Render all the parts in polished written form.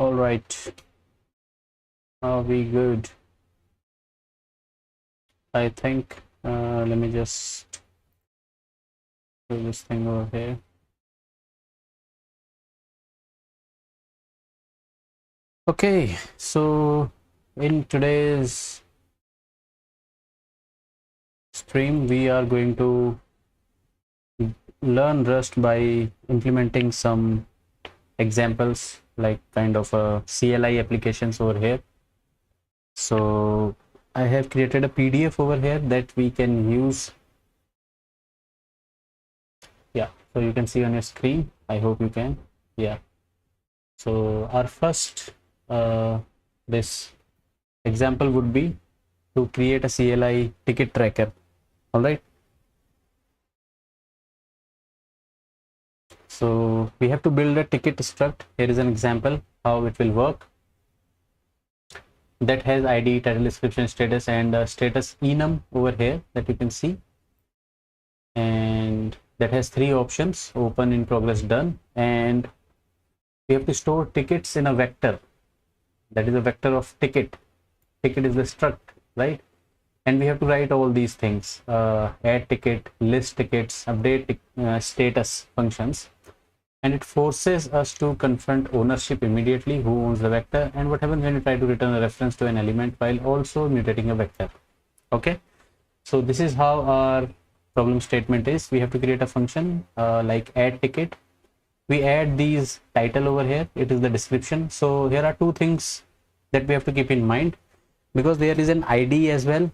All right. Are we good? I think let me just do this thing over here. Okay, so in today's stream, we are going to learn Rust by implementing some examples, like kind of a CLI applications over here. So I have created a PDF over here that we can use. Yeah, so you can see on your screen. I hope you can. Yeah. So our first this example would be to create a CLI ticket tracker. All right. So we have to build a ticket struct. Here is an example how it will work. That has ID, title, description, status, and status enum over here that you can see. And that has three options: open, in progress, done. And we have to store tickets in a vector. That is a vector of ticket. Ticket is the struct, right? And we have to write all these things: add ticket, list tickets, update status functions. And it forces us to confront ownership immediately, who owns the vector, and what happens when you try to return a reference to an element while also mutating a vector. Okay, so this is how our problem statement is. We have to create a function like add ticket. We add these title over here, it is the description. So here are two things that we have to keep in mind, because there is an ID as well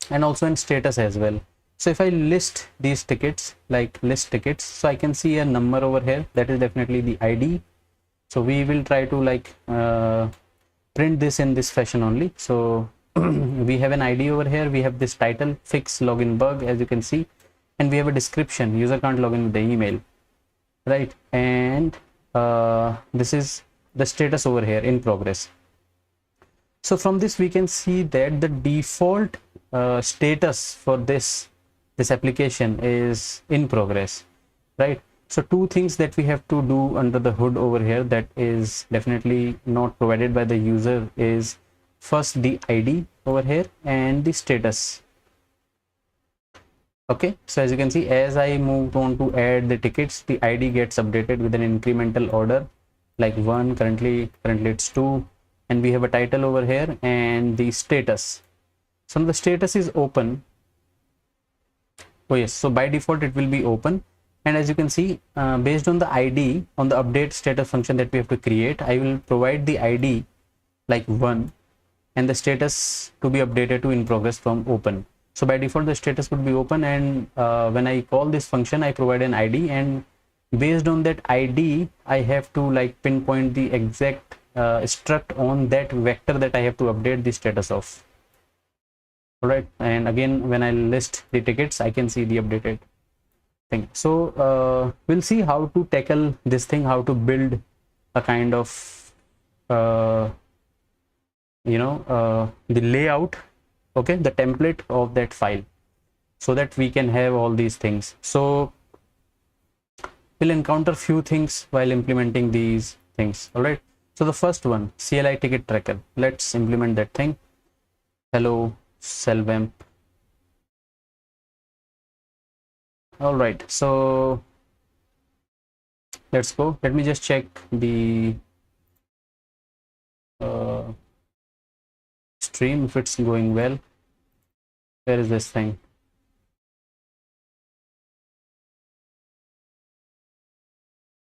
and also in status as well. So if I list these tickets, like list tickets, so I can see a number over here, that is definitely the ID. So we will try to like print this in this fashion only. So we have an ID over here, we have this title, fix login bug, as you can see, and we have a description, user can't log in with the email, right? And this is the status over here, in progress. So from this we can see that the default status for this application is in progress, right? So two things that we have to do under the hood over here that is definitely not provided by the user is first the ID over here and the status. Okay, so as you can see, as I moved on to add the tickets, the ID gets updated with an incremental order, like 1, currently it's 2, and we have a title over here and the status. So the status is open. Oh yes, so by default it will be open. And as you can see, based on the ID, on the update status function that we have to create, I will provide the ID like 1 and the status to be updated to in progress from open. So by default the status would be open, and when I call this function, I provide an ID, and based on that ID I have to like pinpoint the exact struct on that vector that I have to update the status of. All right, and again when I list the tickets, I can see the updated thing. So we'll see how to tackle this thing, how to build a kind of the layout, okay, the template of that file, so that we can have all these things. So we'll encounter few things while implementing these things. All right, so the first one, CLI ticket tracker. Let's implement that thing. Hello selvamp. All right, so let's go. Let me just check the stream if it's going well. Where is this thing?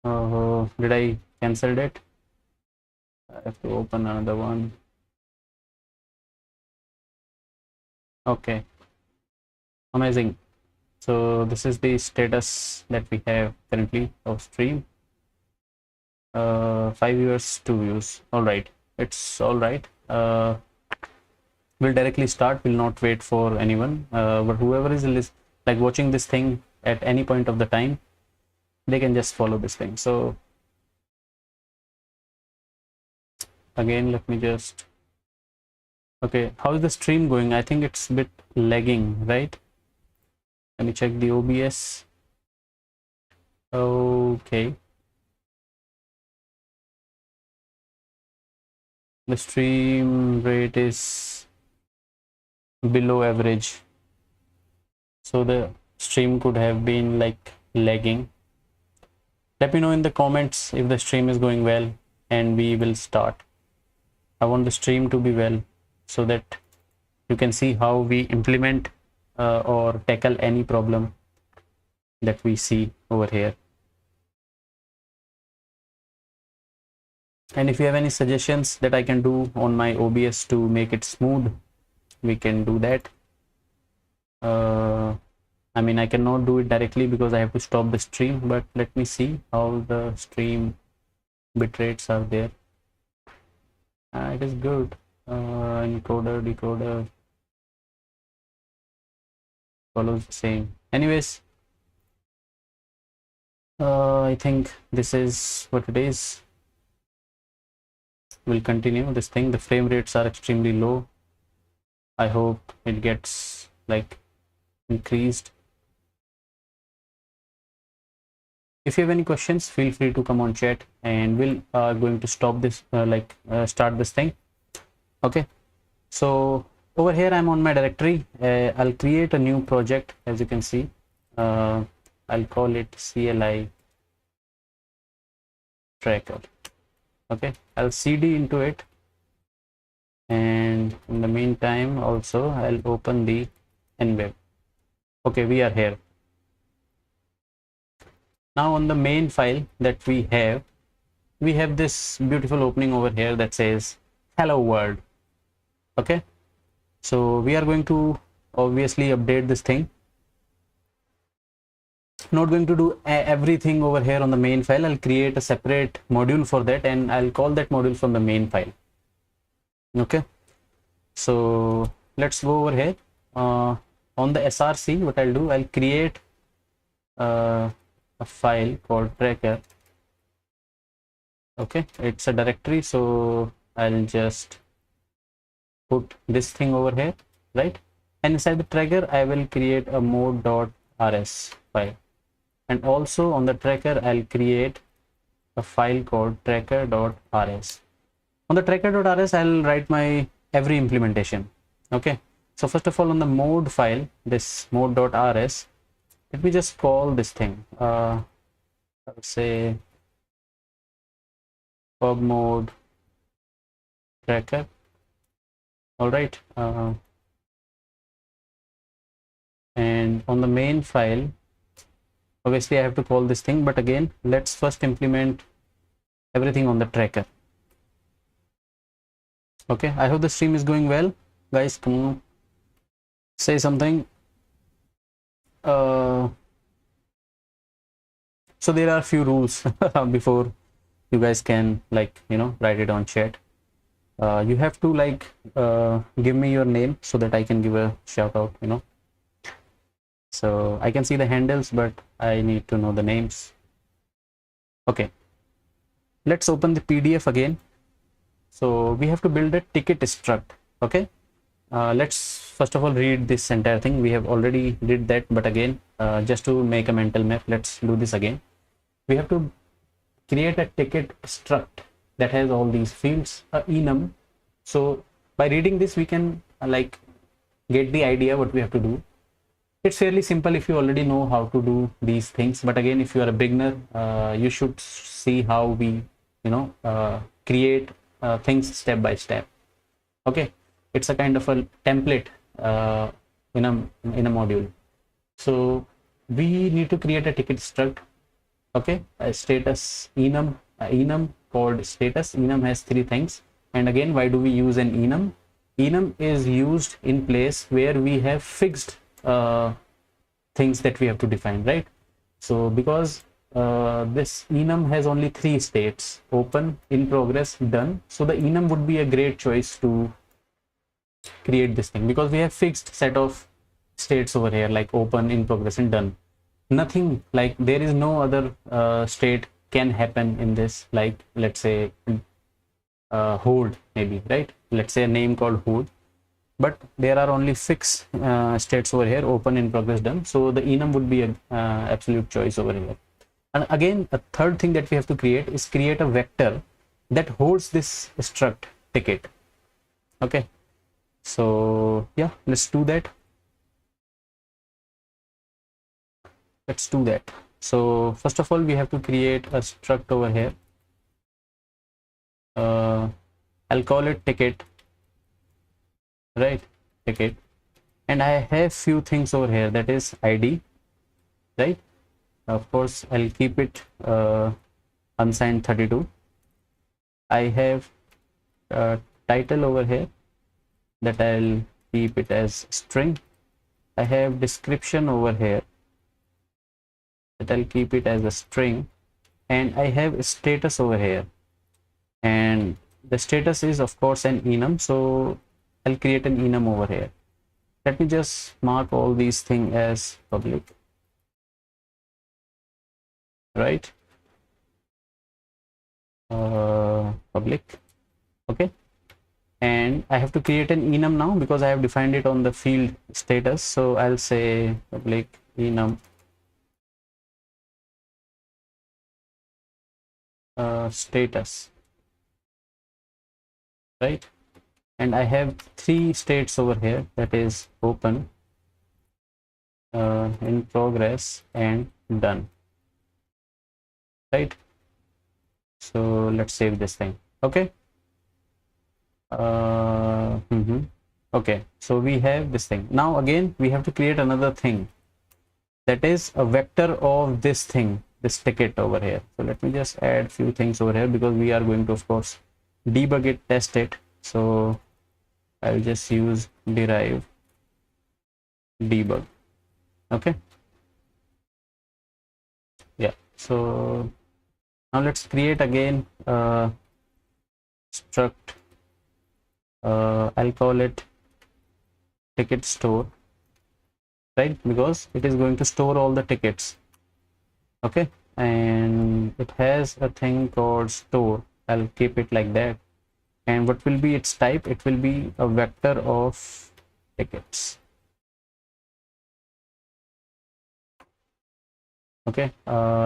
Oh, did I cancel it? I have to open another one. Okay, amazing. So this is the status that we have currently of stream. 5 viewers, 2 views. All right, it's all right. We'll directly start, will not wait for anyone, but whoever is like watching this thing at any point of the time, they can just follow this thing. So again, let me just, okay, how is the stream going? I think it's a bit lagging, right? Let me check the OBS. Okay, the stream rate is below average, so the stream could have been like lagging. Let me know in the comments if the stream is going well and we will start. I want the stream to be well so that you can see how we implement or tackle any problem that we see over here. And if you have any suggestions that I can do on my OBS to make it smooth, we can do that. I mean, I cannot do it directly because I have to stop the stream, but let me see how the stream bit rates are there. It is good. Encoder, decoder follows the same. Anyways, I think this is what it is. We'll continue this thing. The frame rates are extremely low. I hope it gets like increased. If you have any questions, feel free to come on chat, and we'll going to stop this start this thing. Okay, so over here I'm on my directory. I'll create a new project. As you can see, I'll call it CLI tracker. Okay, I'll cd into it, and in the meantime also I'll open the nweb. Okay, we are here now. On the main file that we have this beautiful opening over here that says hello world. Okay, so we are going to obviously update this thing. Not going to do everything over here on the main file. I'll create a separate module for that, and I'll call that module from the main file. Okay, so let's go over here on the src. What I'll do, I'll create a file called tracker. Okay, it's a directory, so I'll just put this thing over here, right? And inside the tracker I will create a mode.rs file, and also on the tracker I'll create a file called tracker.rs. On the tracker.rs I'll write my every implementation. Okay, so first of all, on the mode file, this mode.rs, let me just call this thing I'll say pub mode tracker. All right, and on the main file obviously I have to call this thing, but again let's first implement everything on the tracker. Okay, I hope the stream is going well, guys. Come on, say something. So there are a few rules before you guys can write it on chat. You have to give me your name so that I can give a shout out, so I can see the handles, but I need to know the names. Okay, let's open the PDF again. So we have to build a ticket struct. Okay, let's first of all read this entire thing. We have already did that, but again just to make a mental map, let's do this again. We have to create a ticket struct that has all these fields, enum. So by reading this we can get the idea what we have to do. It's fairly simple if you already know how to do these things, but again if you are a beginner, you should see how we create things step by step. Okay, it's a kind of a template in a module. So we need to create a ticket struct. Okay, a status enum, enum called status. Enum has three things, and again, why do we use an enum? Enum is used in place where we have fixed things that we have to define, right? So because this enum has only three states: open, in progress, done. So the enum would be a great choice to create this thing, because we have fixed set of states over here, like open, in progress, and done. Nothing there is no other state can happen in this, let's say hold, maybe, right? Let's say a name called hold, but there are only fixed states over here: open, in progress, done. So the enum would be a absolute choice over here. And again, a third thing that we have to create is create a vector that holds this struct. ticket. Okay, so yeah, let's do that. So first of all, we have to create a struct over here. I'll call it ticket, right? Ticket, and I have few things over here, that is ID, right? Of course, I'll keep it unsigned 32. I have title over here, that I'll keep it as string. I have description over here, that I'll keep it as a string, and I have status over here, and the status is of course an enum, so I'll create an enum over here. Let me just mark all these things as public, right? Public. Okay, and I have to create an enum now because I have defined it on the field status. So I'll say public enum status, right? And I have three states over here, that is open, in progress, and done, right? So let's save this thing. Okay. Okay, so we have this thing. Now again we have to create another thing, that is a vector of this thing, this ticket over here. So let me just add few things over here, because we are going to of course debug it, test it. So I'll just use derive debug. Okay, yeah. So now let's create again struct. I'll call it ticket store, right? Because it is going to store all the tickets. Okay, and it has a thing called store. I'll keep it like that. And what will be its type? It will be a vector of tickets. Okay,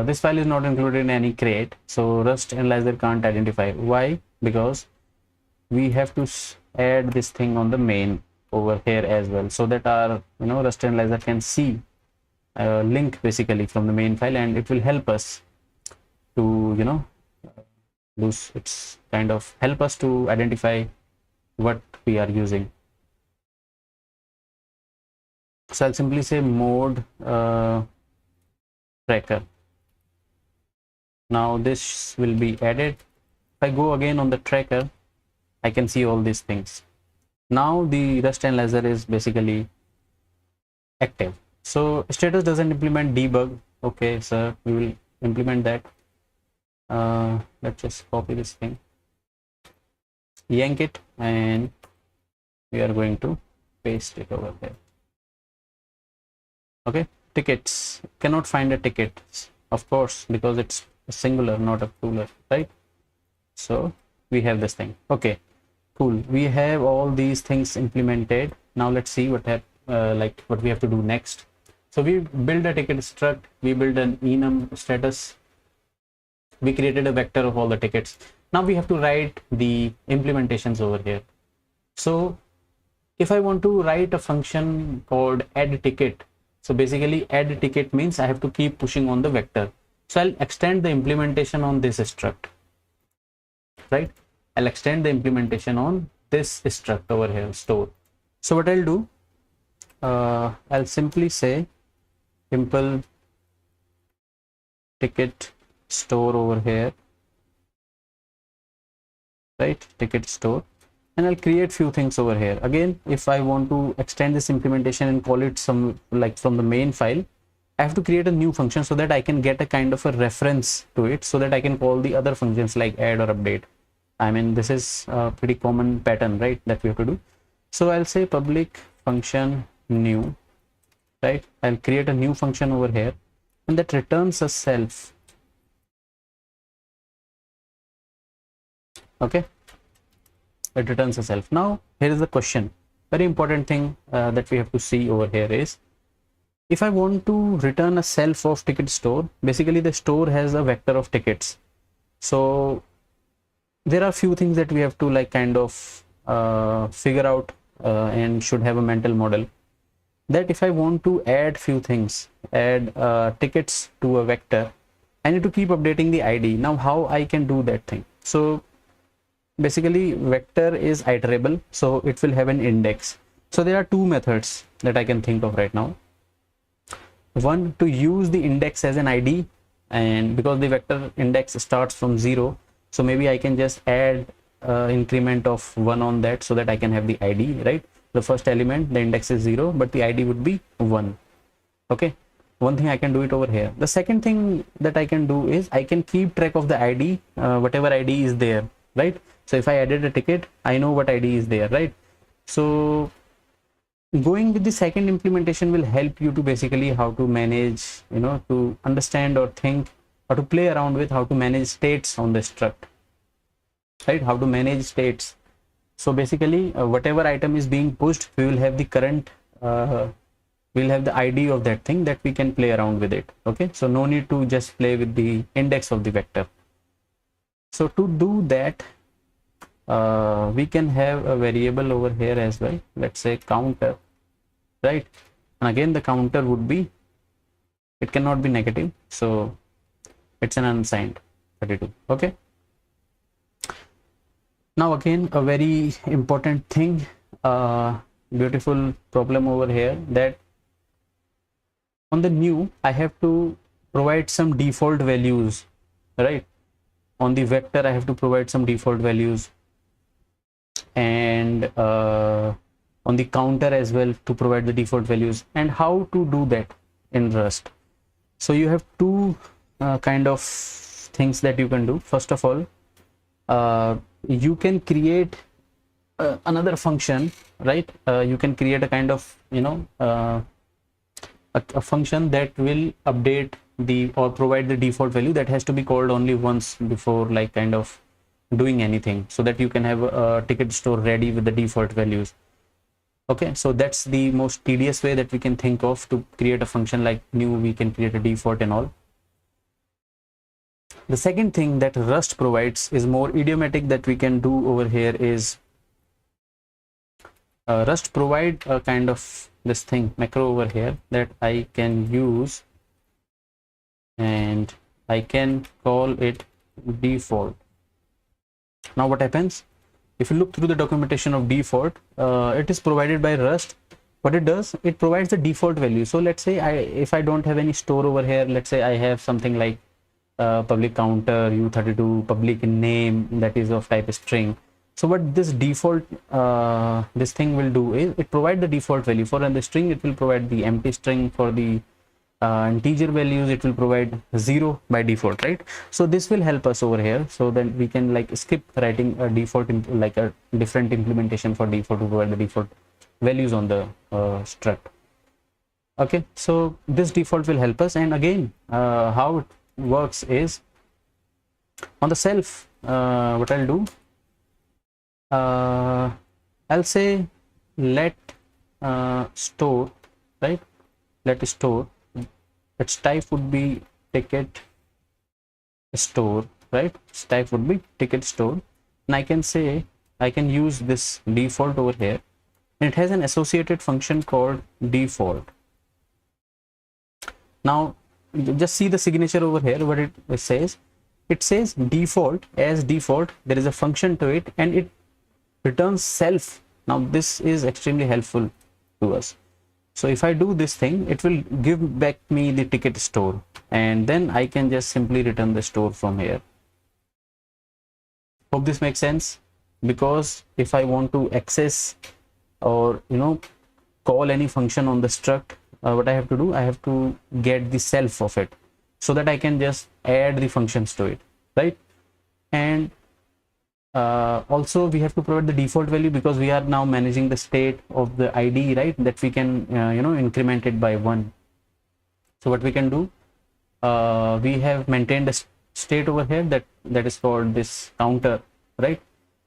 this file is not included in any crate, so Rust analyzer can't identify. Why? Because we have to add this thing on the main over here as well, so that our Rust analyzer can see a link basically from the main file, and it will help us to it's kind of help us to identify what we are using. So I'll simply say mode tracker. Now this will be added. If I go again on the tracker, I can see all these things. Now the Rust analyzer is basically active. So status doesn't implement debug. Okay, sir, we will implement that. Let's just copy this thing, yank it, and we are going to paste it over here. Okay, tickets, cannot find a ticket, of course, because it's a singular, not a plural, right? So we have this thing. Okay, cool, we have all these things implemented. Now let's see what what we have to do next. So we build a ticket struct, we build an enum status, we created a vector of all the tickets. Now we have to write the implementations over here. So if I want to write a function called add ticket, so basically add ticket means I have to keep pushing on the vector. So I'll extend the implementation on this struct, right? I'll extend the implementation on this struct over here, store. So what I'll do, I'll simply say simple ticket store over here, right? Ticket store, and I'll create few things over here. Again, if I want to extend this implementation and call it some like from the main file, I have to create a new function so that I can get a kind of a reference to it, so that I can call the other functions like add or update. I mean, this is a pretty common pattern, right, that we have to do. So I'll say public function new, right? I'll create a new function over here, and that returns a self. Okay, it returns a self. Now here is the question, very important thing that we have to see over here is, if I want to return a self of ticket store, basically the store has a vector of tickets. So there are few things that we have to like kind of figure out and should have a mental model, that if I want to add few things, add tickets to a vector, I need to keep updating the ID. Now how I can do that thing? So basically vector is iterable, so it will have an index. So there are two methods that I can think of right now. One, to use the index as an ID, and because the vector index starts from 0, so maybe I can just add increment of 1 on that, so that I can have the ID, right? The first element, the index is 0, but the ID would be 1. Okay, one thing I can do it over here. The second thing that I can do is I can keep track of the ID, whatever ID is there, right? So if I added a ticket, I know what ID is there, right? So going with the second implementation will help you to basically how to manage, you know, to understand or think or to play around with how to manage states on the struct, right? How to manage states. So basically whatever item is being pushed, we will have the current we'll have the ID of that thing that we can play around with it. Okay, so no need to just play with the index of the vector. So to do that, we can have a variable over here as well, let's say counter, right? And again the counter would be, it cannot be negative, so it's an unsigned 32. Okay, now again a very important thing, beautiful problem over here, that on the new I have to provide some default values, right? On the vector I have to provide some default values, and on the counter as well to provide the default values. And how to do that in Rust? So you have two kind of things that you can do. First of all, you can create another function, right? You can create a kind of, you know, a function that will update the or provide the default value that has to be called only once before like kind of doing anything, so that you can have a ticket store ready with the default values. Okay, so that's the most tedious way that we can think of to create a function like new. We can create a default and all. The second thing that Rust provides is more idiomatic that we can do over here is Rust provide a kind of this thing macro over here that I can use, and I can call it default. Now what happens if you look through the documentation of default, it is provided by Rust. What it does, it provides the default value. So let's say if I don't have any store over here, let's say I have something like public counter u32 public name that is of type string. So what this default this thing will do is it provide the default value. For the string it will provide the empty string, for the integer values it will provide 0 by default, right? So this will help us over here, so then we can like skip writing a default like a different implementation for default to provide the default values on the struct. Okay, so this default will help us. And again how it works is on the self, what I'll do, I'll say let store, right? Let store, its type would be ticket store, right? Its type would be ticket store, and I can say I can use this default over here, and it has an associated function called default. Now just see the signature over here, what it says. It says default. As default there is a function to it, and it returns self. Now this is extremely helpful to us. So if I do this thing, it will give back me the ticket store, and then I can just simply return the store from here. Hope this makes sense, because if I want to access or, you know, call any function on the struct, what I have to do, I have to get the self of it, so that I can just add the functions to it, right? And also we have to provide the default value, because we are now managing the state of the ID, right? That we can you know, increment it by 1. So what we can do, we have maintained a state over here that is called this counter, right?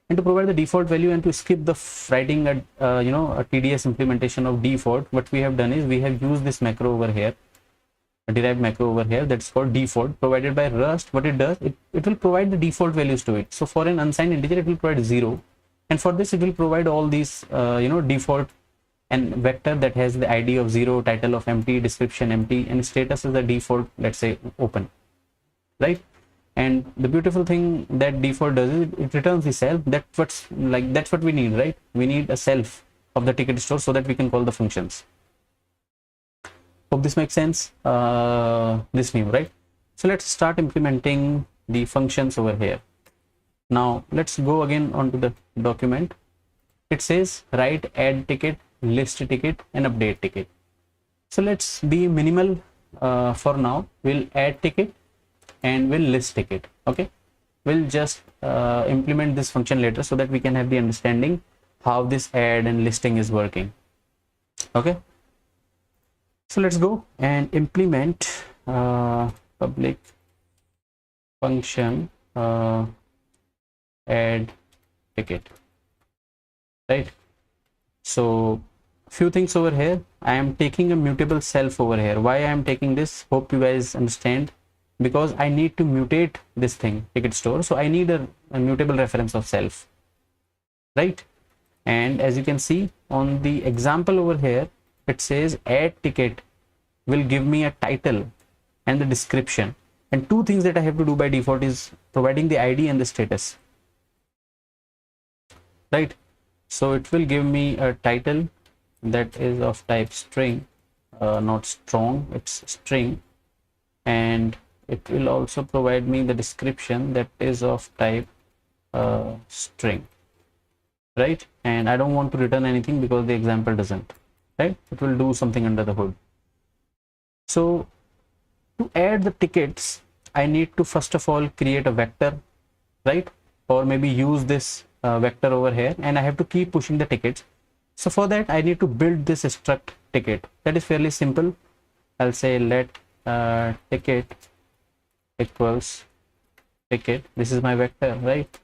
And to provide the default value and to skip the writing a you know, a tedious implementation of default, what we have done is we have used this macro over here, a derived macro over here that's called default, provided by Rust. What it does, it will provide the default values to it. So for an unsigned integer, it will provide 0, and for this it will provide all these default and vector that has the id of 0, title of empty, description empty, and status is the default, let's say open, right? And the beautiful thing that default does is it returns the self. That's what we need, right? We need a self of the ticket store so that we can call the functions. Hope this makes sense. This new, right? So let's start implementing the functions over here. Now let's go again onto the document. It says write add ticket, list ticket, and update ticket. So let's be minimal for now. We'll add ticket and we'll list ticket. Okay, we'll just implement this function later so that we can have the understanding how this add and listing is working. Okay, so let's go and implement public function add ticket, right? So few things over here. I am taking a mutable self over here. Why I am taking this, hope you guys understand, because I need to mutate this thing, ticket store. So I need a mutable reference of self, right? And as you can see on the example over here, it says add ticket will give me a title and the description, and two things that I have to do by default is providing the ID and the status, right? So it will give me a title that is of type string, not strong, it's string, and it will also provide me the description that is of type string, right? And I don't want to return anything because the example doesn't, right? It will do something under the hood. So to add the tickets, I need to first of all create a vector, right? Or maybe use this vector over here, and I have to keep pushing the tickets. So for that I need to build this struct ticket. That is fairly simple. I'll say let ticket equals ticket. This is my vector, right?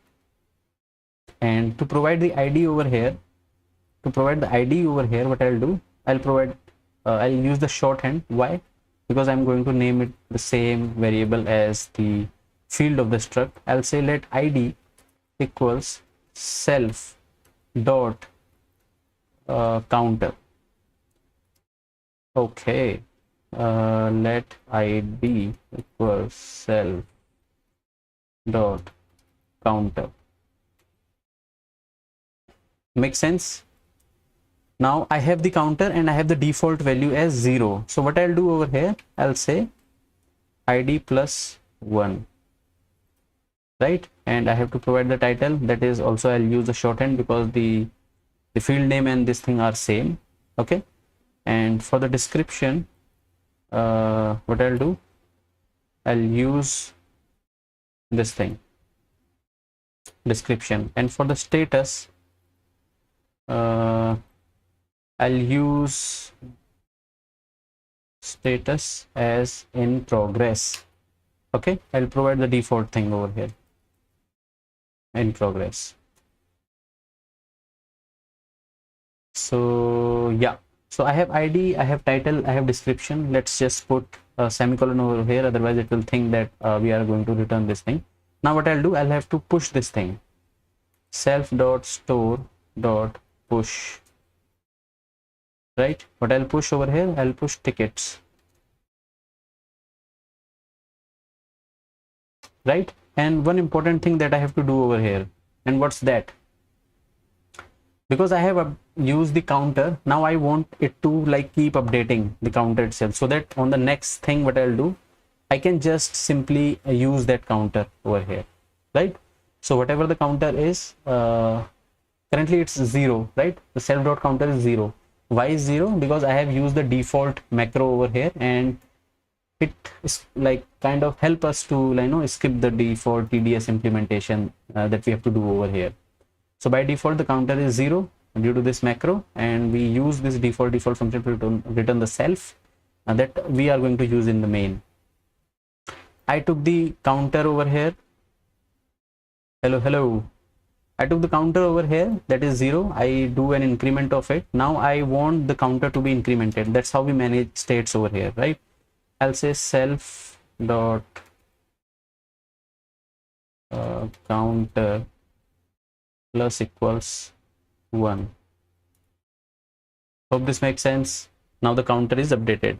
And to provide the ID over here, what I'll do, I'll use the shorthand. Why? Because I'm going to name it the same variable as the field of the struct. I'll say let ID equals self dot counter. Okay, let ID equals self dot counter. Make sense? Now I have the counter and I have the default value as 0. So what I'll do over here, I'll say ID plus 1, right? And I have to provide the title. That is also, I'll use the shorthand because the field name and this thing are same. Okay, and for the description, what I'll do, I'll use this thing, description. And for the status, I'll use status as in progress. Okay, I'll provide the default thing over here, in progress. So yeah, so I have ID, I have title, I have description. Let's just put a semicolon over here, otherwise it will think that we are going to return this thing. Now what I'll do, I'll have to push this thing, self dot store dot push, right? What I'll push over here, I'll push tickets, right? And one important thing that I have to do over here, and what's that? Because I have used the counter, now I want it to like keep updating the counter itself, so that on the next thing what I'll do, I can just simply use that counter over here, right? So whatever the counter is, currently it's 0, right? The self dot counter is 0. Why is 0? Because I have used the default macro over here, and it is like kind of help us to skip the default TDS implementation that we have to do over here. So by default the counter is 0 due to this macro, and we use this default function to return the self that we are going to use in the main. I took the counter over here. Hello. I took the counter over here, that is 0. I do an increment of it. Now I want the counter to be incremented. That's how we manage states over here, right? I'll say self dot counter plus equals 1. Hope this makes sense. Now the counter is updated.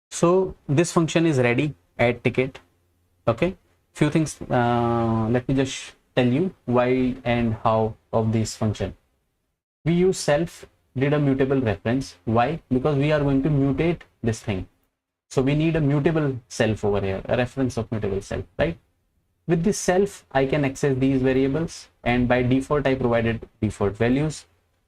So this function is ready, add ticket. Okay, few things, let me just tell you why and how of this function. We use self, did a mutable reference. Why? Because we are going to mutate this thing. So we need a mutable self over here, a reference of mutable self, right? With this self, I can access these variables, and by default, I provided default values.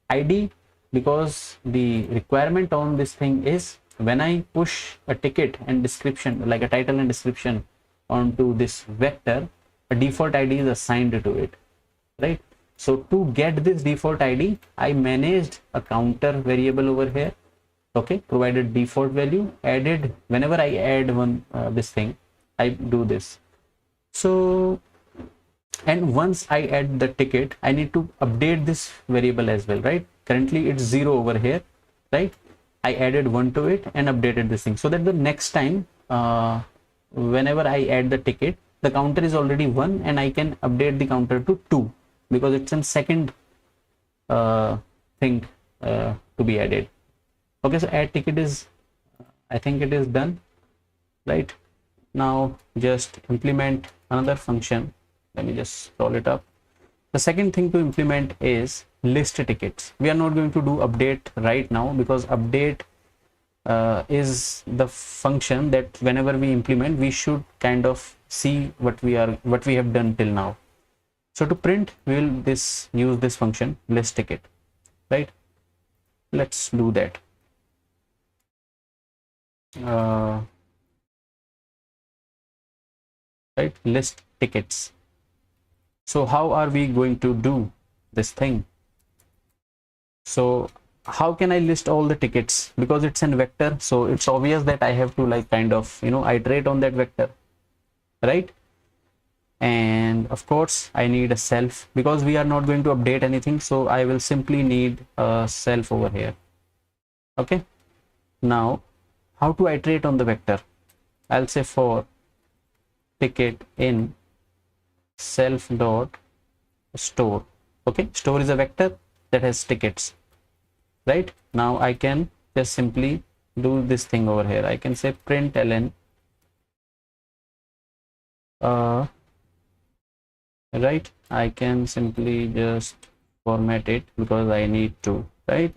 ID, because the requirement on this thing is when I push a ticket and description, like a title and description onto this vector, a default ID is assigned to it, right? So to get this default ID, I managed a counter variable over here. Okay, provided default value, added whenever I add one this thing, I do this. So, and once I add the ticket, I need to update this variable as well, right? Currently it's 0 over here, right? I added 1 to it and updated this thing so that the next time whenever I add the ticket, the counter is already 1 and I can update the counter to 2 because it's a second thing to be added. Okay, so add ticket is, I think it is done, right? Now just implement another function. Let me just scroll it up. The second thing to implement is list tickets. We are not going to do update right now because update is the function that whenever we implement, we should kind of see what we have done till now. So to print, we will use this function list ticket, right? Let's do that. Right, list tickets. So how are we going to do this thing? So how can I list all the tickets? Because it's a vector, so it's obvious that I have to like kind of, you know, iterate on that vector, right? And of course I need a self because we are not going to update anything, so I will simply need a self over here. Okay, now how to iterate on the vector? I'll say for ticket in self dot store. Okay, store is a vector that has tickets, right? Now I can just simply do this thing over here. I can say println right, I can simply just format it because I need to, right?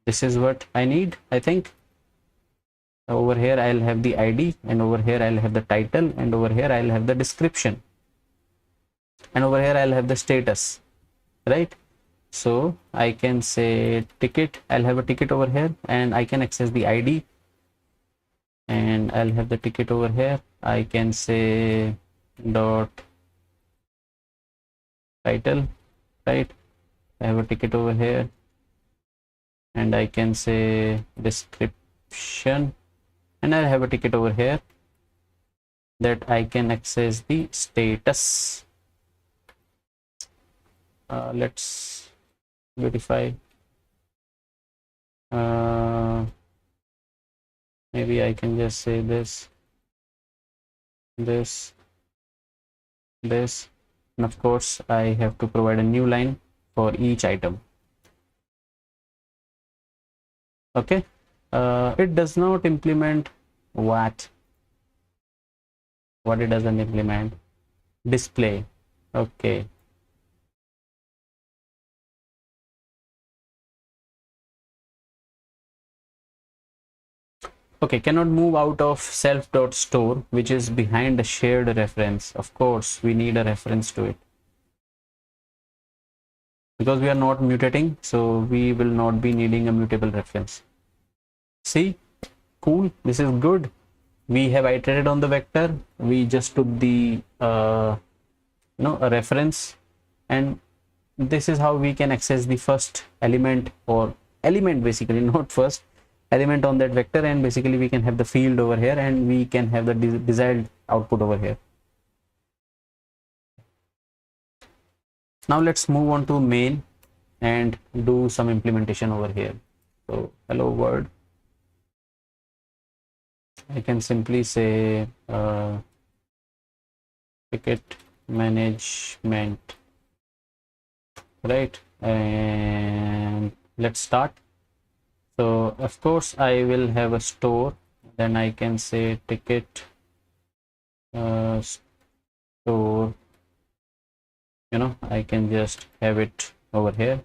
This is what I need. I think over here I'll have the ID, and over here I'll have the title, and over here I'll have the description, and over here I'll have the status, right? So I can say ticket, I'll have a ticket over here, and I can access the ID, and I'll have the ticket over here. I can say dot title, right? I have a ticket over here, and I can say description, and I have a ticket over here that I can access the status. Let's verify. Maybe I can just say this, and of course I have to provide a new line for each item. Okay, it does not implement what it doesn't implement display. Okay, okay, cannot move out of self.store, which is behind a shared reference. Of course we need a reference to it because we are not mutating, so we will not be needing a mutable reference. See, cool, this is good. We have iterated on the vector, we just took the a reference, and this is how we can access the first element, or element basically, not first element on that vector, and basically we can have the field over here and we can have the desired output over here. Now let's move on to main and do some implementation over here. So hello world, I can simply say ticket management, right? And let's start. So of course I will have a store, then I can say ticket store, I can just have it over here,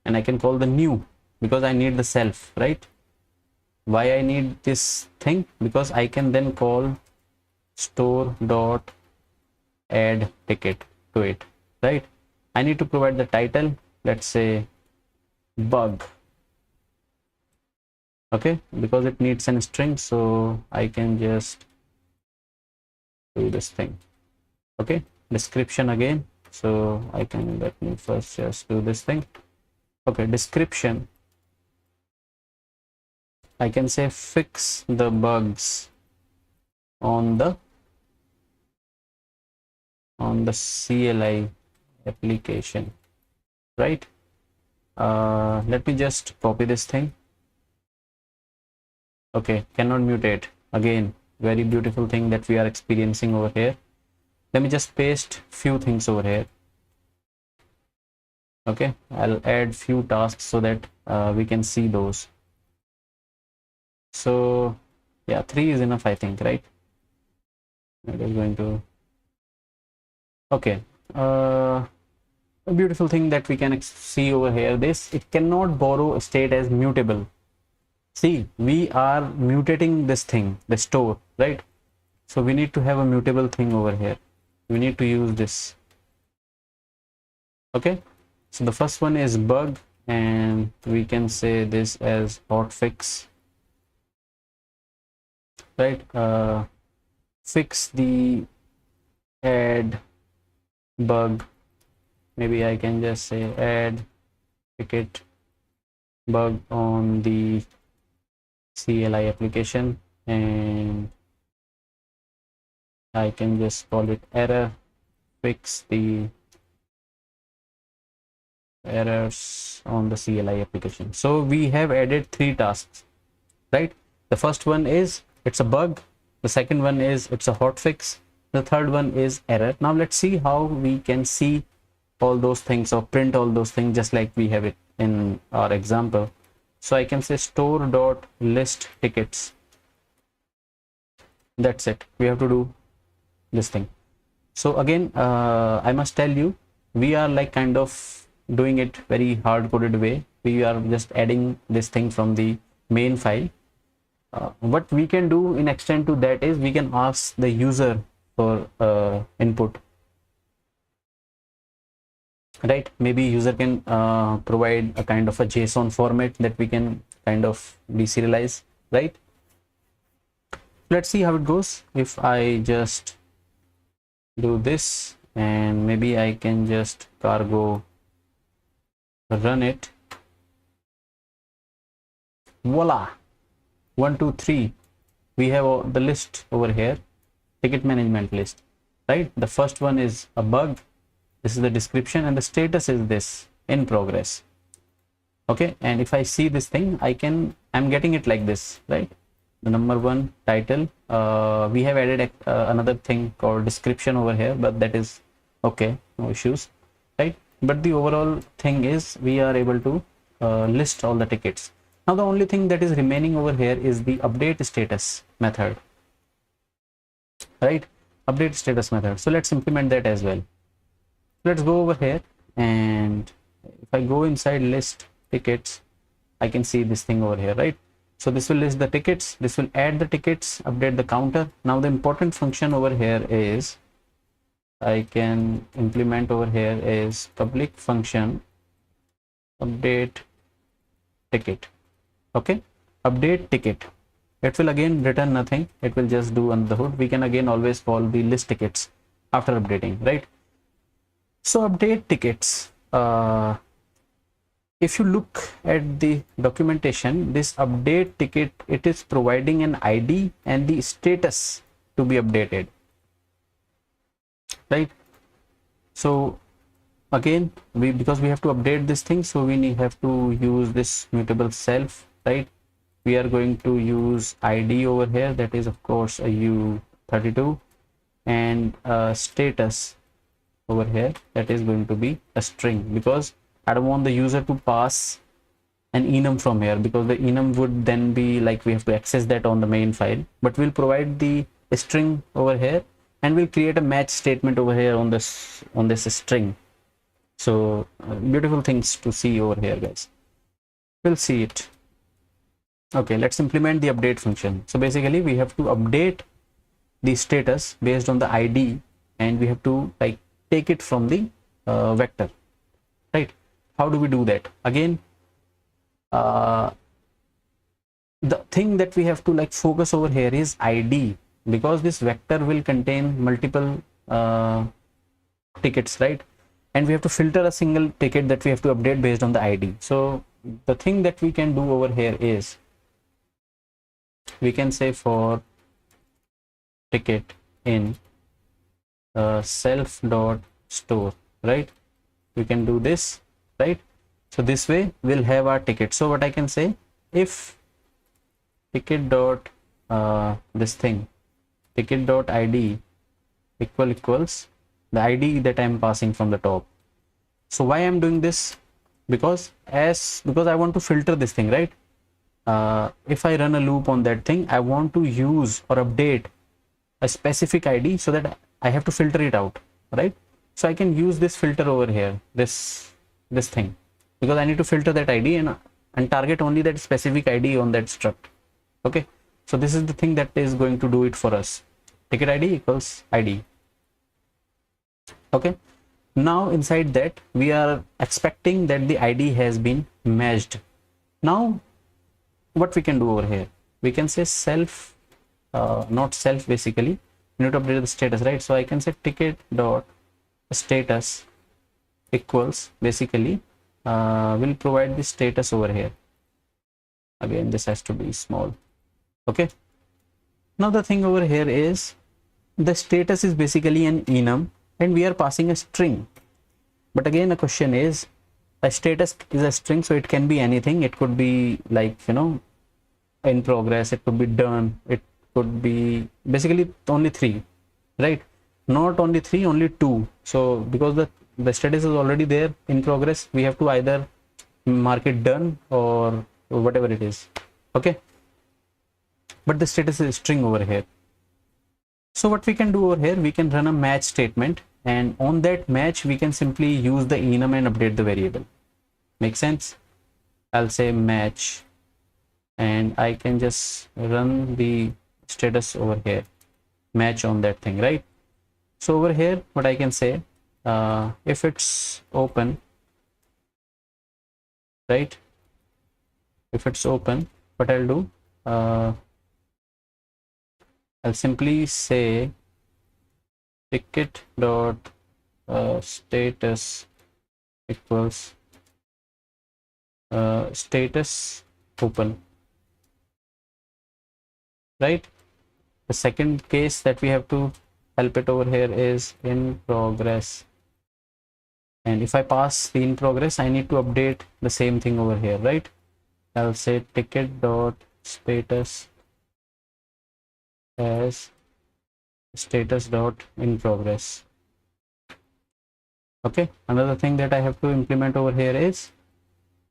and I can call the new because I need the self, right? Why I need this thing? Because I can then call store dot add ticket to it, right? I need to provide the title, let's say bug, okay, because it needs a string, so I can just do this thing. Okay, description again, so I can, let me first just do this thing. Okay, description, I can say fix the bugs on the CLI application, right? Let me just copy this thing. Okay, cannot mutate. Again, very beautiful thing that we are experiencing over here. Let me just paste few things over here. Okay, I'll add few tasks so that we can see those. So yeah, 3 is enough, I think, right? It is going to, okay. A beautiful thing that we can see over here, this, it cannot borrow state as mutable. See, we are mutating this thing, the store, right? So we need to have a mutable thing over here. We need to use this. Okay, so the first one is bug, and we can say this as hotfix, right? Fix the add bug, maybe I can just say add ticket bug on the CLI application, and I can just call it error, fix the errors on the CLI application. So we have added 3 tasks, right? The first one is it's a bug, the second one is it's a hotfix, the third one is error. Now let's see how we can see all those things or print all those things just like we have it in our example. So I can say store dot list tickets. That's it. We have to do this thing. So again, I must tell you, we are like kind of doing it very hard coded way. We are just adding this thing from the main file. What we can do in extent to that is we can ask the user for input, right? Maybe user can provide a kind of a JSON format that we can kind of deserialize, right? Let's see how it goes. If I just do this, and maybe I can just cargo run it, voila, 1 2 3, we have the list over here, ticket management list, right? The first one is a bug, this is the description, and the status is this, in progress. Okay, and if I see this thing, I'm getting it like this, right? The number 1 title, we have added another thing called description over here, but that is okay, no issues, right? But the overall thing is we are able to list all the tickets. Now the only thing that is remaining over here is the update status method, right? Update status method. So let's implement that as well. Let's go over here, and if I go inside list tickets, I can see this thing over here, right? So this will list the tickets, this will add the tickets, update the counter. Now the important function over here is I can implement over here is public function update ticket. Okay, update ticket, it will again return nothing, it will just do under the hood. We can again always call the list tickets after updating, right? So update tickets, if you look at the documentation, this update ticket, it is providing an ID and the status to be updated, right? So again, because we have to update this thing, so we have to use this mutable self right? We are going to use id over here, that is of course a u32, and status over here, that is going to be a string, because I don't want the user to pass an enum from here, because the enum would then be like we have to access that on the main file. But we'll provide the string over here, and we'll create a match statement over here on this string. So beautiful things to see over here, guys. We'll see it. Okay, let's implement the update function. So basically we have to update the status based on the id, and we have to like take it from the vector, right? How do we do that? Again, the thing that we have to like focus over here is id, because this vector will contain multiple tickets, right? And we have to filter a single ticket that we have to update based on the id. So the thing that we can do over here is we can say for ticket in self dot store, right? We can do this, right? So this way we'll have our ticket. So what I can say, if ticket dot this thing ticket dot id equals the id that I'm passing from the top. So why I'm doing this? Because I want to filter this thing, right? If I run a loop on that thing, I want to use or update a specific id, so that I have to filter it out, right? So I can use this filter over here, this thing, because I need to filter that id and target only that specific id on that struct. Okay, so this is the thing that is going to do it for us. Ticket id equals id. Okay, now inside that we are expecting that the id has been matched. Now what we can do over here, we can say self, not self, basically we need to update the status, right? So I can say ticket dot status equals, basically we'll provide the status over here. Again, this has to be small. Okay, now the thing over here is the status is basically an enum, and we are passing a string. But again, the question is, a status is a string, so it can be anything. It could be like, you know, in progress, it could be done, it could be basically only 3, right? Not only 3, only 2. So because the status is already there in progress, we have to either mark it done or whatever it is. Okay, but the status is a string over here. So what we can do over here, we can run a match statement, and on that match we can simply use the enum and update the variable. Make sense? I'll say match, and I can just run the status over here, match on that thing, right? So over here what I can say, if it's open, right? If it's open, what I'll do, I'll simply say ticket dot status equals status open, right? The second case that we have to help it over here is in progress, and if I pass the in progress, I need to update the same thing over here, right? I'll say ticket dot status as status dot in progress. Okay, another thing that I have to implement over here is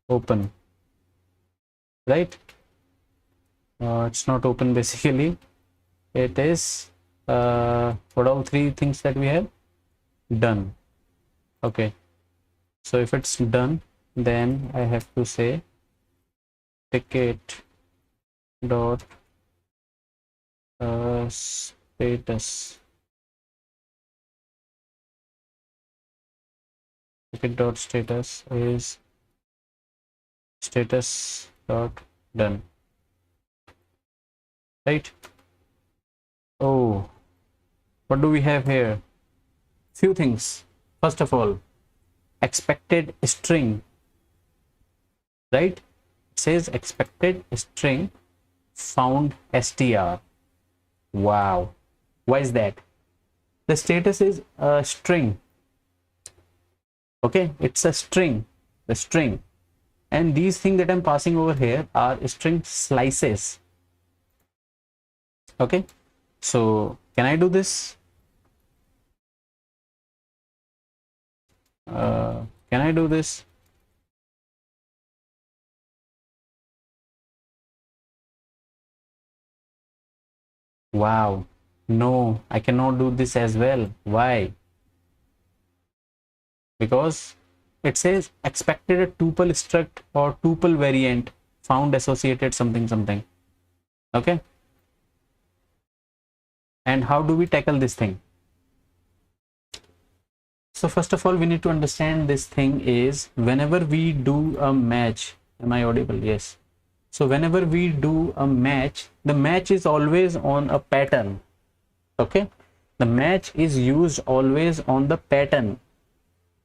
open, right? It's not open, basically it is what all 3 things that we have done. Okay, so if it's done, then I have to say ticket dot status, ticket dot status is status dot done, right? Oh, what do we have here? Few things. First of all, expected string, right? It says expected string found str. Wow, why is that? The status is a string. Okay, it's a string, the string, and these things that I'm passing over here are string slices. Okay, so can I do this? Can I do this? Wow, no, I cannot do this as well. Why? Because it says expected a tuple struct or tuple variant found associated something something. Okay, and how do we tackle this thing? So first of all, we need to understand this thing is whenever we do a match, am I audible? Yes. So whenever we do a match, the match is always on a pattern. Okay, the match is used always on the pattern.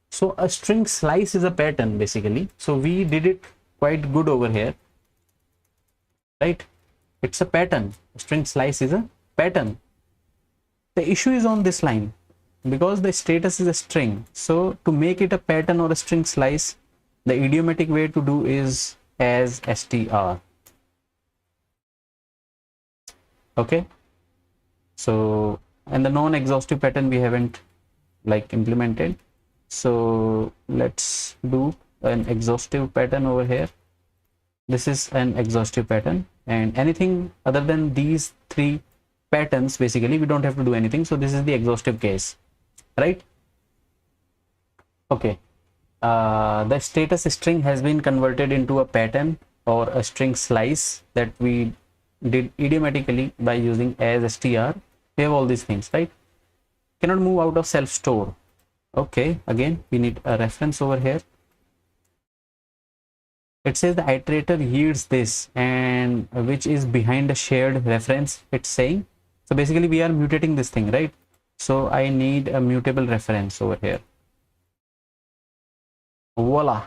So a string slice is a pattern basically. So we did it quite good over here, right? It's a pattern. A string slice is a pattern. The issue is on this line because the status is a string. So to make it a pattern or a string slice, the idiomatic way to do is as str. Okay, so and the non-exhaustive pattern we haven't like implemented, so let's do an exhaustive pattern over here. This is an exhaustive pattern, and anything other than these three patterns basically we don't have to do anything. So this is the exhaustive case, right? Okay, the status string has been converted into a pattern or a string slice that we did idiomatically by using as str. We have all these things, right? Cannot move out of self store. Okay, again we need a reference over here. It says the iterator yields this, and which is behind a shared reference it's saying. So basically we are mutating this thing, right? So I need a mutable reference over here. Voila.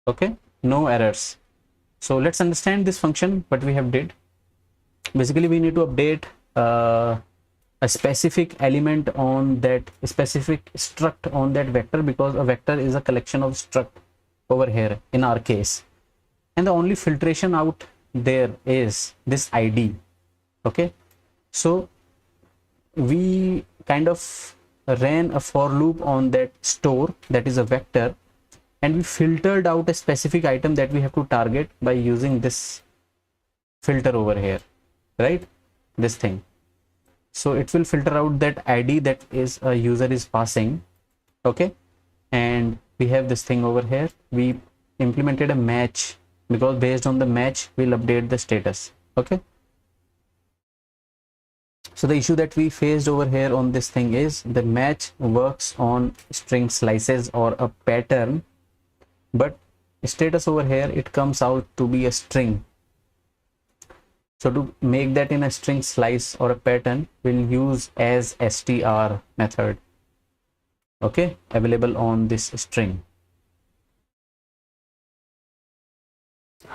Okay, no errors. So let's understand this function, what we have did. Basically we need to update a specific element on that specific struct on that vector, because a vector is a collection of struct over here in our case, and the only filtration out there is this id. Okay, so we kind of ran a for loop on that store that is a vector, and we filtered out a specific item that we have to target by using this filter over here, right? This thing. So it will filter out that id that is a user is passing. Okay, and we have this thing over here. We implemented a match because based on the match we'll update the status. Okay, so the issue that we faced over here on this thing is the match works on string slices or a pattern, but status over here it comes out to be a string. So to make that in a string slice or a pattern, we'll use as str method. Okay, available on this string.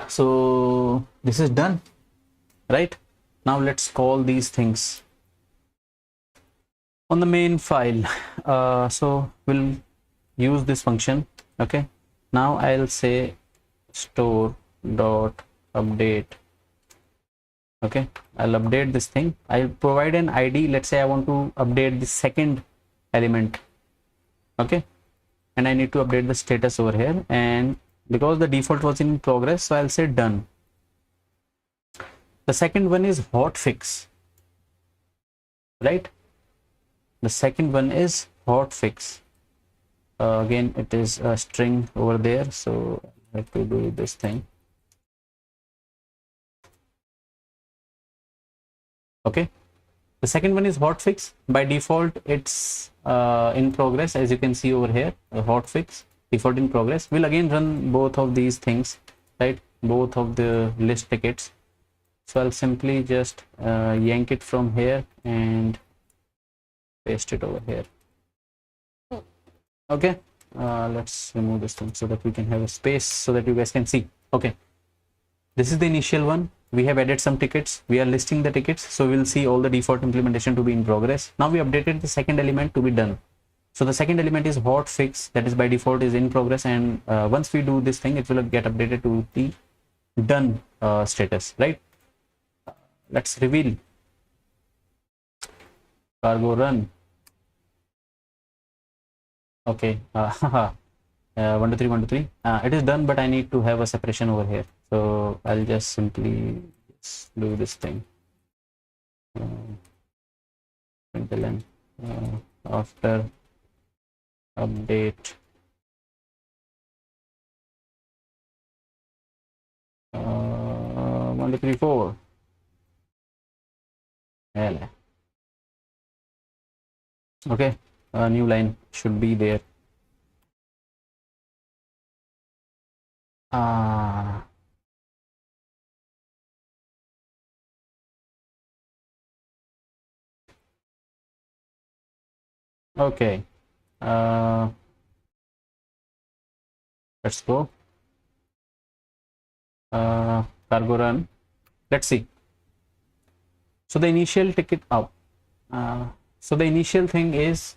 So this is done, right? Now let's call these things on the main file. So we'll use this function. Okay, now I'll say store dot update. Okay, I'll update this thing. I'll provide an id. Let's say I want to update the second element. Okay, and I need to update the status over here, and because the default was in progress, so I'll say done. The second one is hotfix, right? The second one is hotfix. Again it is a string over there, so I have to do this thing. Okay, the second one is hotfix. By default it's in progress, as you can see over here. A hotfix default in progress. We'll again run both of these things, right? Both of the list tickets. So I'll simply just yank it from here and paste it over here. Okay, let's remove this thing so that we can have a space so that you guys can see. Okay, this is the initial one. We have added some tickets. We are listing the tickets, so we'll see all the default implementation to be in progress. Now we updated the second element to be done. So the second element is hot fix, that is by default is in progress, and once we do this thing, it will get updated to the done status, right? Let's reveal cargo run. Okay, 1 2 3 1 2 3. It is done, but I need to have a separation over here, so I'll just simply do this thing. After update 1 2 3 4. Okay, a new line should be there. Okay, let's go. Cargo run. Let's see. So the initial ticket up. So the initial thing is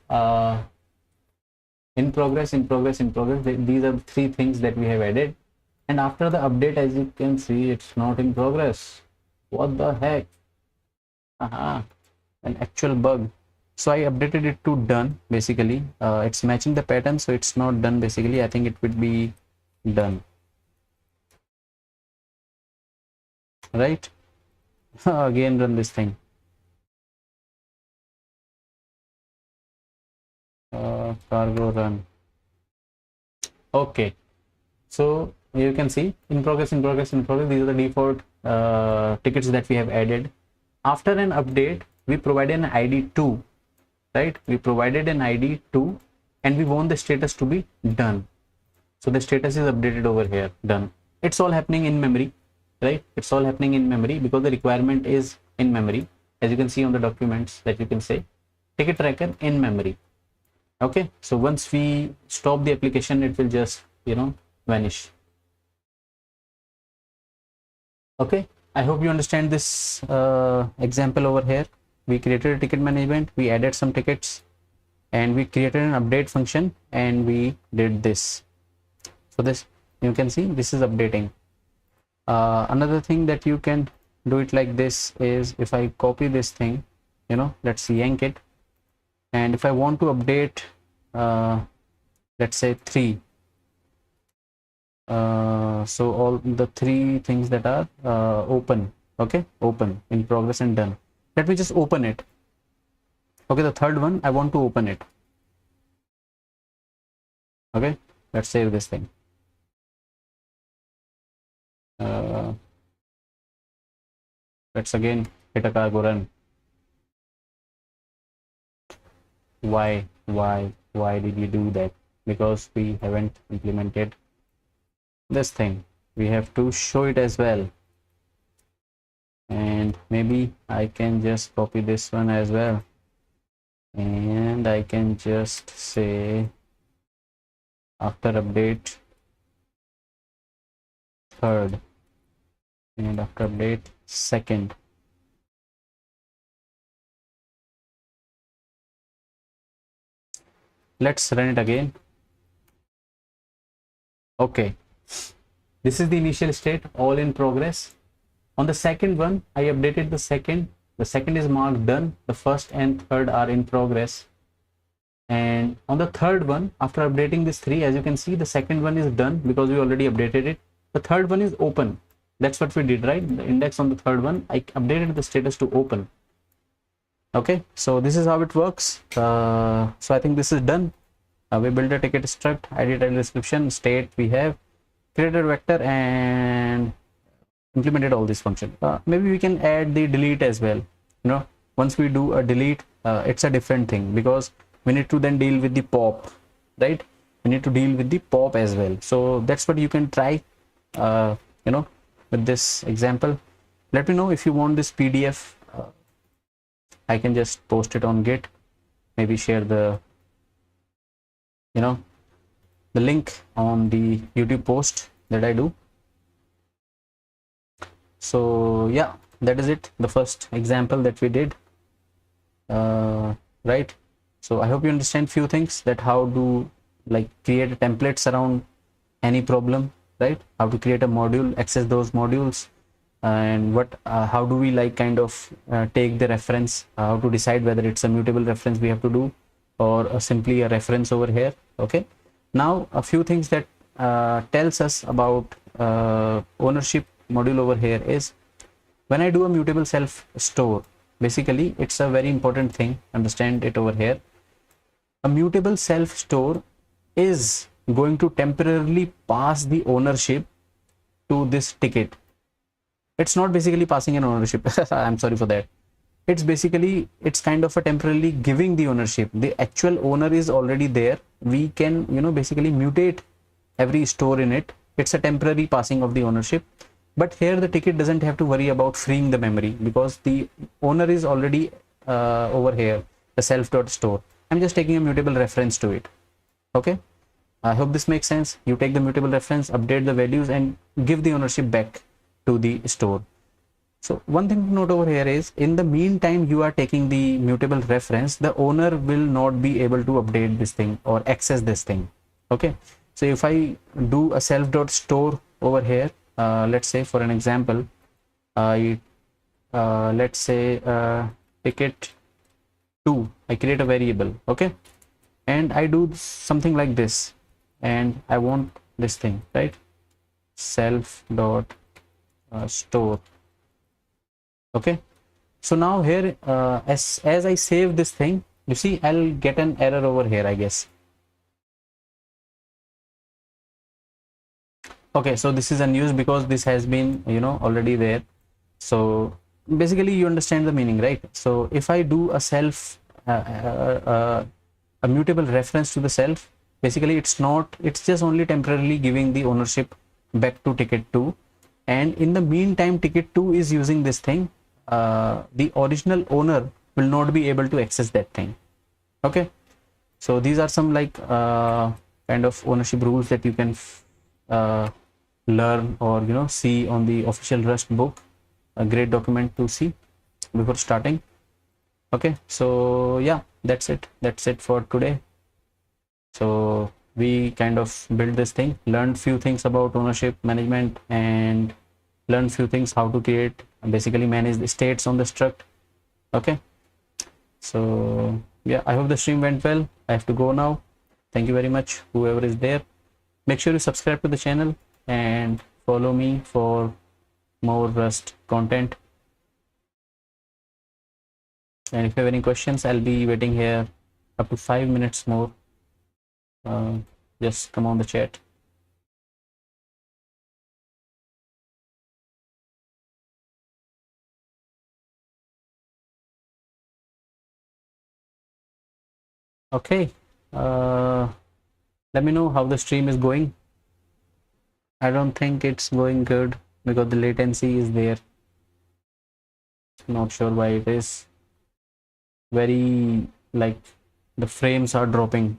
in progress, in progress, in progress. These are the three things that we have added, and after the update, as you can see, it's not in progress. What the heck? An actual bug. So I updated it to done. Basically it's matching the pattern, so it's not done. Basically I think it would be done, right? Again run this thing. Cargo run. Okay, so you can see in progress, in progress, in progress. These are the default tickets that we have added. After an update, we provided an ID 2, right? We provided an ID 2 and we want the status to be done. So the status is updated over here, done. It's all happening in memory, right? It's all happening in memory because the requirement is in memory. As you can see on the documents, that you can say ticket tracker in memory. Okay, so once we stop the application, it will just, vanish. Okay, I hope you understand this example over here. We created a ticket management, we added some tickets, and we created an update function, and we did this. So this, you can see, this is updating. Another thing that you can do it like this is, if I copy this thing, let's yank it, and if I want to update let's say 3, so all the 3 things that are open, okay, open, in progress, and done. Let me just open it. Okay, the third one, I want to open it. Okay, let's save this thing. Let's again hit a cargo run. Why did we do that? Because we haven't implemented this thing. We have to show it as well, and maybe I can just copy this one as well, and I can just say after update 3rd and after update 2nd. Let's run it again. Okay, this is the initial state, all in progress. On the second one, I updated the second. The second is marked done. The first and third are in progress. And on the third one, after updating this 3, as you can see, the second one is done because we already updated it. The third one is open. That's what we did, right? The index on the third one, I updated the status to open. Okay, so this is how it works. So I think this is done. We built a ticket struct, ID, title, description, state. We have created a vector and implemented all these functions. Maybe we can add the delete as well. Once we do a delete, it's a different thing because we need to then deal with the pop, right? We need to deal with the pop as well. So that's what you can try, with this example. Let me know if you want this PDF. I can just post it on Git, maybe share the link on the YouTube post that I do. So yeah, that is it, the first example that we did, right? So I hope you understand few things, that how to like create templates around any problem, right? How to create a module, access those modules, and what how do we like kind of take the reference, how to decide whether it's a mutable reference we have to do, or simply a reference over here. Okay, now a few things that tells us about ownership module over here is, when I do a mutable self store, basically it's a very important thing, understand it over here. A mutable self store is going to temporarily pass the ownership to this ticket. It's not basically passing an ownership. I'm sorry for that. It's basically, it's kind of a temporarily giving the ownership. The actual owner is already there. We can, you know, basically mutate every store in it. It's a temporary passing of the ownership. But here the ticket doesn't have to worry about freeing the memory, because the owner is already over here, the self.store. I'm just taking a mutable reference to it. Okay, I hope this makes sense. You take the mutable reference, update the values, and give the ownership back to the store. So one thing to note over here is, in the meantime you are taking the mutable reference, the owner will not be able to update this thing or access this thing. Okay, so if I do a self.store over here, let's say for an example, let's say ticket 2, I create a variable. Okay, and I do something like this, and I want this thing, right? Self.store. Okay, so now here as I save this thing, you see I'll get an error over here, I guess. Okay, so this is unused because this has been, you know, already there. So basically you understand the meaning, right? So if I do a self a mutable reference to the self, basically it's just only temporarily giving the ownership back to ticket 2, and in the meantime ticket 2 is using this thing. The original owner will not be able to access that thing. Okay, so these are some like kind of ownership rules that you can learn, or you know, see on the official Rust book, a great document to see before starting. Okay, so yeah, that's it for today. So we kind of built this thing, learned few things about ownership management, and learned few things how to create, basically manage the states on the struct. Okay, so yeah, I hope the stream went well. I have to go now. Thank you very much, whoever is there. Make sure you subscribe to the channel and follow me for more Rust content. And if you have any questions, I'll be waiting here up to 5 minutes more. Just come on the chat. Okay, let me know how the stream is going. I don't think it's going good because the latency is there. Not sure why it is. Very like the frames are dropping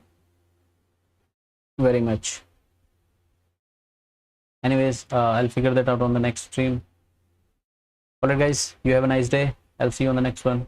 very much. Anyways, I'll figure that out on the next stream. Alright guys, you have a nice day. I'll see you on the next one.